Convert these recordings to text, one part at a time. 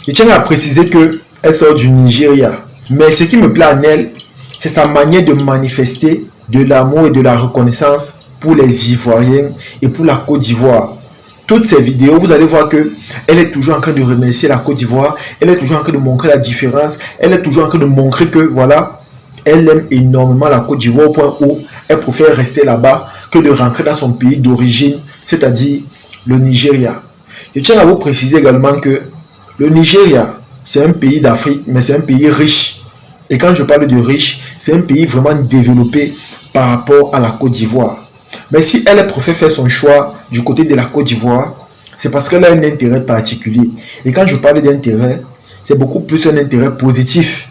Je tiens à préciser qu'elle sort du Nigeria. Mais ce qui me plaît en elle, c'est sa manière de manifester de l'amour et de la reconnaissance pour les Ivoiriens et pour la Côte d'Ivoire. Toutes ces vidéos, vous allez voir que elle est toujours en train de remercier la Côte d'Ivoire, elle est toujours en train de montrer la différence, elle est toujours en train de montrer que voilà, elle aime énormément la Côte d'Ivoire au point où elle préfère rester là-bas que de rentrer dans son pays d'origine, c'est-à-dire le Nigeria. Je tiens à vous préciser également que le Nigeria, c'est un pays d'Afrique, mais c'est un pays riche. Et quand je parle de riche, c'est un pays vraiment développé par rapport à la Côte d'Ivoire. Mais si elle préfère faire son choix du côté de la Côte d'Ivoire, c'est parce qu'elle a un intérêt particulier. Et quand je parle d'intérêt, c'est beaucoup plus un intérêt positif.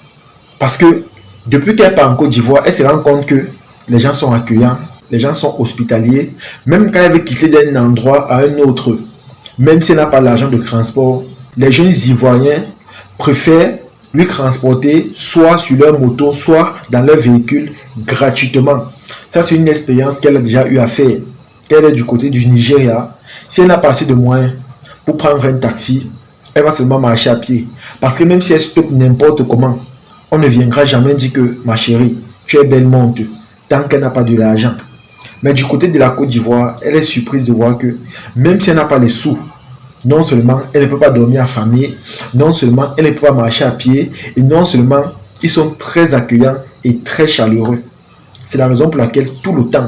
Parce que depuis qu'elle part en Côte d'Ivoire, elle se rend compte que les gens sont accueillants, les gens sont hospitaliers. Même quand elle veut quitter d'un endroit à un autre, même si elle n'a pas l'argent de transport, les jeunes Ivoiriens préfèrent lui transporter soit sur leur moto, soit dans leur véhicule gratuitement. Ça, c'est une expérience qu'elle a déjà eu à faire. Qu'elle est du côté du Nigeria. Si elle n'a pas assez de moyens pour prendre un taxi, elle va seulement marcher à pied. Parce que même si elle stoppe n'importe comment, on ne viendra jamais dire que ma chérie, tu es belle monte, tant qu'elle n'a pas de l'argent. Mais du côté de la Côte d'Ivoire, elle est surprise de voir que même si elle n'a pas les sous, non seulement elle ne peut pas dormir affamée, non seulement elle ne peut pas marcher à pied, et non seulement ils sont très accueillants et très chaleureux. C'est la raison pour laquelle tout le temps,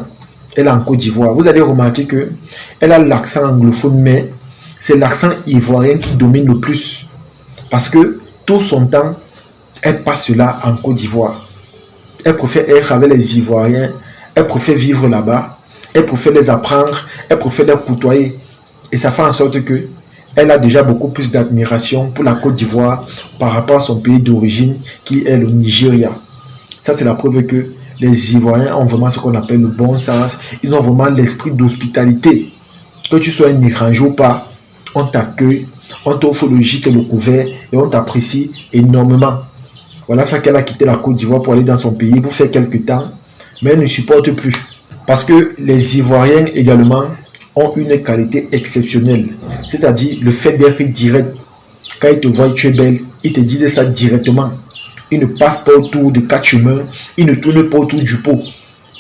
elle est en Côte d'Ivoire. Vous allez remarquer qu'elle a l'accent anglophone, mais c'est l'accent ivoirien qui domine le plus. Parce que tout son temps, elle passe là en Côte d'Ivoire. Elle préfère être avec les Ivoiriens, elle préfère vivre là-bas, elle préfère les apprendre, elle préfère les côtoyer. Et ça fait en sorte que elle a déjà beaucoup plus d'admiration pour la Côte d'Ivoire par rapport à son pays d'origine qui est le Nigeria. Ça, c'est la preuve que les Ivoiriens ont vraiment ce qu'on appelle le bon sens. Ils ont vraiment l'esprit d'hospitalité. Que tu sois un étranger ou pas, on t'accueille, on t'offre le gîte et le couvert et on t'apprécie énormément. Voilà ça qu'elle a quitté la Côte d'Ivoire pour aller dans son pays pour faire quelques temps, mais elle ne supporte plus. Parce que les Ivoiriens également ont une qualité exceptionnelle. C'est-à-dire le fait d'être direct. Quand ils te voient, tu es belle, ils te disent ça directement. Ils ne passent pas autour de quatre chemins, ils ne tournent pas autour du pot.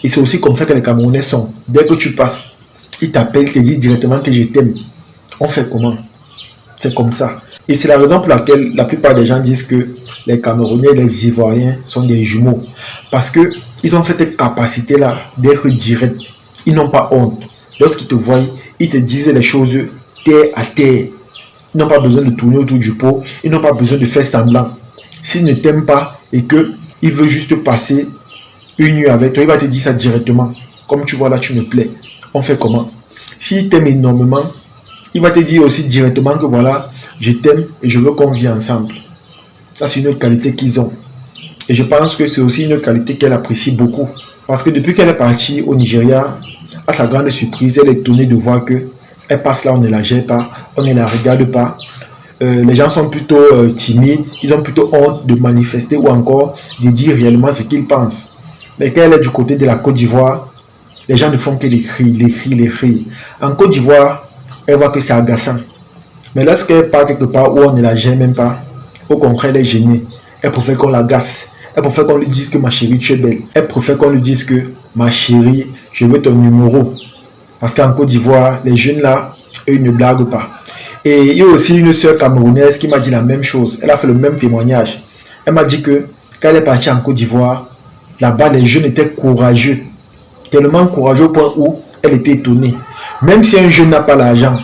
Et c'est aussi comme ça que les Camerounais sont. Dès que tu passes, ils t'appellent, ils te disent directement que je t'aime. On fait comment? C'est comme ça. Et c'est la raison pour laquelle la plupart des gens disent que les Camerounais et les Ivoiriens sont des jumeaux. Parce qu'ils ont cette capacité-là d'être directs. Ils n'ont pas honte. Lorsqu'ils te voient, ils te disent les choses terre à terre. Ils n'ont pas besoin de tourner autour du pot. Ils n'ont pas besoin de faire semblant. S'il ne t'aime pas et qu'il veut juste passer une nuit avec toi, il va te dire ça directement. Comme tu vois là, tu me plais. On fait comment? S'il t'aime énormément, il va te dire aussi directement que voilà, je t'aime et je veux qu'on vive ensemble. Ça, c'est une qualité qu'ils ont. Et je pense que c'est aussi une qualité qu'elle apprécie beaucoup. Parce que depuis qu'elle est partie au Nigeria, à sa grande surprise, elle est étonnée de voir que elle passe là, on ne la gère pas, on ne la regarde pas. Les gens sont plutôt timides, ils ont plutôt honte de manifester ou encore de dire réellement ce qu'ils pensent. Mais quand elle est du côté de la Côte d'Ivoire, les gens ne font que les cris. En Côte d'Ivoire, elle voit que c'est agaçant. Mais lorsqu'elle part quelque part où on ne la gère même pas, au contraire, elle est gênée. Elle préfère qu'on l'agace. Elle préfère qu'on lui dise que ma chérie, tu es belle. Elle préfère qu'on lui dise que ma chérie, je veux ton numéro. Parce qu'en Côte d'Ivoire, les jeunes là, eux, ils ne blaguent pas. Et il y a aussi une sœur camerounaise qui m'a dit la même chose. Elle a fait le même témoignage. Elle m'a dit que quand elle est partie en Côte d'Ivoire, là-bas, les jeunes étaient courageux. Tellement courageux au point où elle était étonnée. Même si un jeune n'a pas l'argent,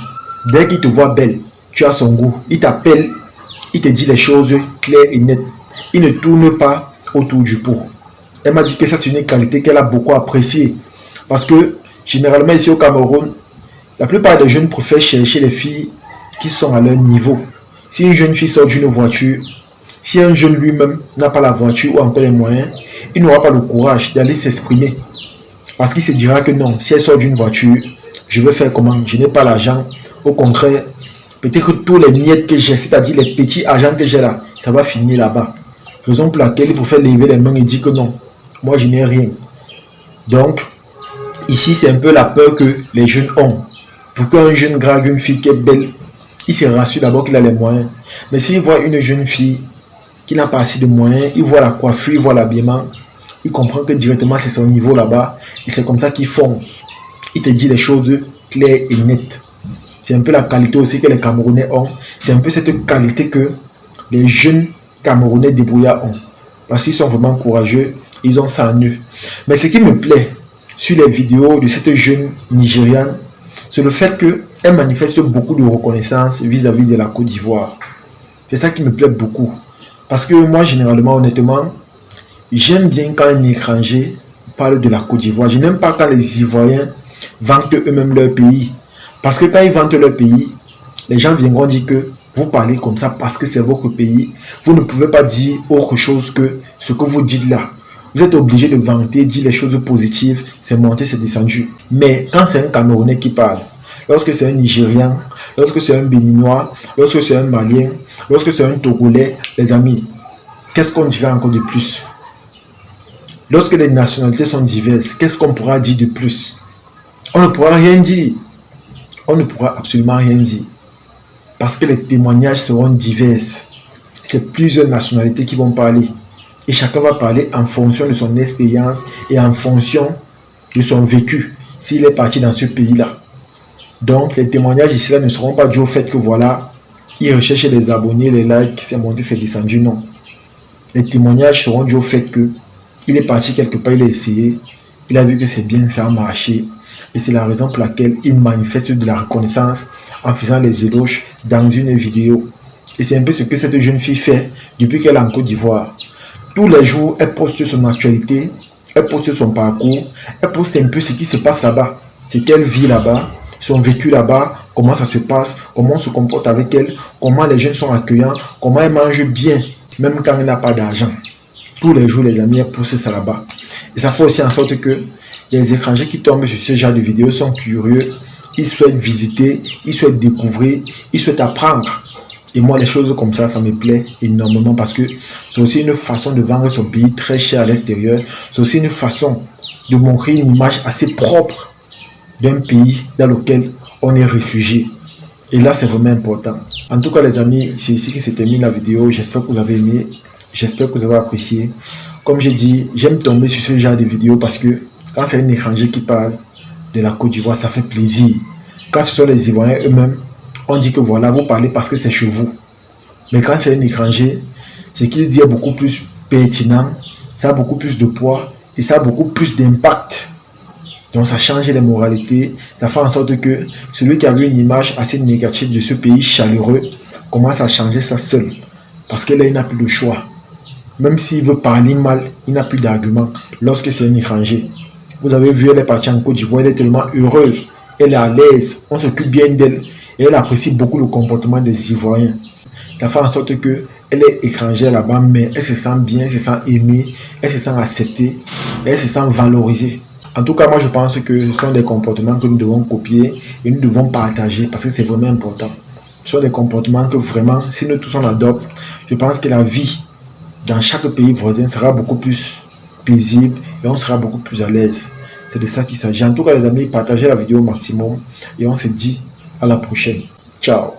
dès qu'il te voit belle, tu as son goût. Il t'appelle, il te dit les choses claires et nettes. Il ne tourne pas autour du pot. Elle m'a dit que ça, c'est une qualité qu'elle a beaucoup appréciée. Parce que, généralement, ici au Cameroun, la plupart des jeunes préfèrent chercher les filles qui sont à leur niveau. Si une jeune fille sort d'une voiture, si un jeune lui-même n'a pas la voiture ou encore les moyens, il n'aura pas le courage d'aller s'exprimer. Parce qu'il se dira que non, si elle sort d'une voiture, je veux faire comment? Je n'ai pas l'argent. Au contraire, peut-être que tous les miettes que j'ai, c'est-à-dire les petits argents que j'ai là, ça va finir là-bas. Raison pour laquelle il préfère lever les mains et dire que non, moi je n'ai rien. Donc, ici c'est un peu la peur que les jeunes ont. Pour qu'un jeune drague une fille qui est belle, il se rassure d'abord qu'il a les moyens. Mais s'il voit une jeune fille qui n'a pas assez de moyens, il voit la coiffure, il voit l'habillement, il comprend que directement c'est son niveau là-bas, et c'est comme ça qu'il fonce. Il te dit les choses claires et nettes. C'est un peu la qualité aussi que les Camerounais ont. C'est un peu cette qualité que les jeunes Camerounais débrouillards ont. Parce qu'ils sont vraiment courageux, ils ont ça en eux. Mais ce qui me plaît sur les vidéos de cette jeune Nigériane, c'est le fait qu'elle manifeste beaucoup de reconnaissance vis-à-vis de la Côte d'Ivoire. C'est ça qui me plaît beaucoup. Parce que moi, généralement, honnêtement, j'aime bien quand un étranger parle de la Côte d'Ivoire. Je n'aime pas quand les Ivoiriens vantent eux-mêmes leur pays. Parce que quand ils vantent leur pays, les gens viendront dire que vous parlez comme ça parce que c'est votre pays. Vous ne pouvez pas dire autre chose que ce que vous dites là. Vous êtes obligé de vanter, dire les choses positives, c'est monté, c'est descendu. Mais quand c'est un Camerounais qui parle, lorsque c'est un Nigérian, lorsque c'est un Béninois, lorsque c'est un Malien, lorsque c'est un Togolais, les amis, qu'est-ce qu'on dirait encore de plus? Lorsque les nationalités sont diverses, qu'est-ce qu'on pourra dire de plus? On ne pourra rien dire. On ne pourra absolument rien dire. Parce que les témoignages seront divers. C'est plusieurs nationalités qui vont parler. Et chacun va parler en fonction de son expérience et en fonction de son vécu, s'il est parti dans ce pays-là. Donc, les témoignages ici là ne seront pas dus au fait que voilà, il recherche les abonnés, les likes, c'est monté, c'est descendu. Non. Les témoignages seront dus au fait que il est parti quelque part, il a essayé, il a vu que c'est bien, ça a marché. Et c'est la raison pour laquelle il manifeste de la reconnaissance en faisant les éloges dans une vidéo. Et c'est un peu ce que cette jeune fille fait depuis qu'elle est en Côte d'Ivoire. Tous les jours, elle poste son actualité, elle poste son parcours, elle poste un peu ce qui se passe là-bas. C'est qu'elle vit là-bas, son vécu là-bas, comment ça se passe, comment on se comporte avec elle, comment les jeunes sont accueillants, comment elle mange bien, même quand elle n'a pas d'argent. Tous les jours, les amis, elle poste ça là-bas. Et ça fait aussi en sorte que les étrangers qui tombent sur ce genre de vidéos sont curieux, ils souhaitent visiter, ils souhaitent découvrir, ils souhaitent apprendre. Et moi, les choses comme ça me plaît énormément parce que c'est aussi une façon de vendre son pays très cher à l'extérieur. C'est aussi une façon de montrer une image assez propre d'un pays dans lequel on est réfugié. Et là, c'est vraiment important. En tout cas, les amis, c'est ici que se termine la vidéo. J'espère que vous avez aimé. J'espère que vous avez apprécié. Comme j'ai dit, j'aime tomber sur ce genre de vidéos parce que quand c'est un étranger qui parle de la Côte d'Ivoire, ça fait plaisir. Quand ce sont les Ivoiriens eux-mêmes, on dit que voilà, vous parlez parce que c'est chez vous. Mais quand c'est un étranger, ce qu'il dit est beaucoup plus pertinent, ça a beaucoup plus de poids et ça a beaucoup plus d'impact. Donc ça change les moralités, ça fait en sorte que celui qui avait une image assez négative de ce pays chaleureux commence à changer ça seul. Parce que là, il n'a plus de choix. Même s'il veut parler mal, il n'a plus d'argument lorsque c'est un étranger. Vous avez vu, elle est partie en Côte d'Ivoire, elle est tellement heureuse, elle est à l'aise, on s'occupe bien d'elle et elle apprécie beaucoup le comportement des Ivoiriens. Ça fait en sorte que elle est étrangère là-bas, mais elle se sent bien, elle se sent aimée, elle se sent acceptée, elle se sent valorisée. En tout cas, moi je pense que ce sont des comportements que nous devons copier et nous devons partager parce que c'est vraiment important. Ce sont des comportements que vraiment, si nous tous on adopte, je pense que la vie dans chaque pays voisin sera beaucoup plus paisible et on sera beaucoup plus à l'aise. C'est de ça qu'il s'agit. En tout cas, les amis, partagez la vidéo au maximum et on se dit à la prochaine. Ciao.